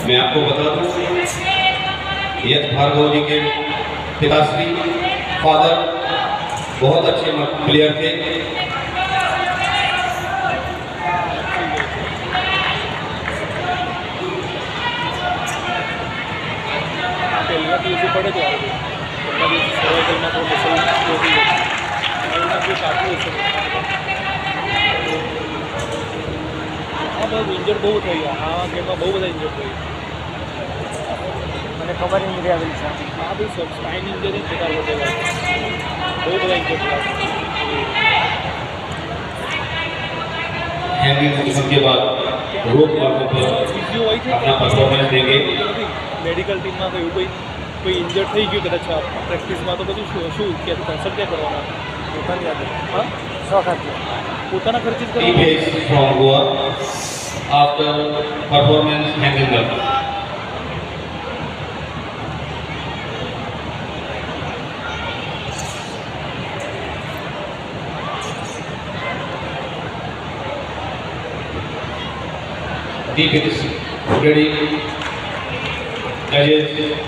मैं आपको बता दूं, यश भार्गव जी के पिताश्री फादर बहुत अच्छे प्लेयर थे। पड़े तो इंजर्ड बहुत થઈ ગયા। આ ગેમમાં બહુ બધા ઇન્જર્ડ થઈ મને ખબર ઇન્જરી આવેલી છે। હા ભાઈ સબ સ્પાઇન ઇન્જરી શિકાર થયેલા બહુ બધા ઇન્જર્ડ થયા। हैंगिंग पोजीशन के बाद रोप वाकों पर अपना परफॉर्मेंस देंगे। मेडिकल टीम में कोई इंजर्ड થઈ ગયું કદાચ પ્રેક્ટિસમાં તો બધું શું કે કેન્સલ ક્યાં કરવાના પોતાની યાદ હા સ્વખર્ચે પોતાના ખર્ચે જ Team is from Goa after performance hanging up. Deep is ready. Judges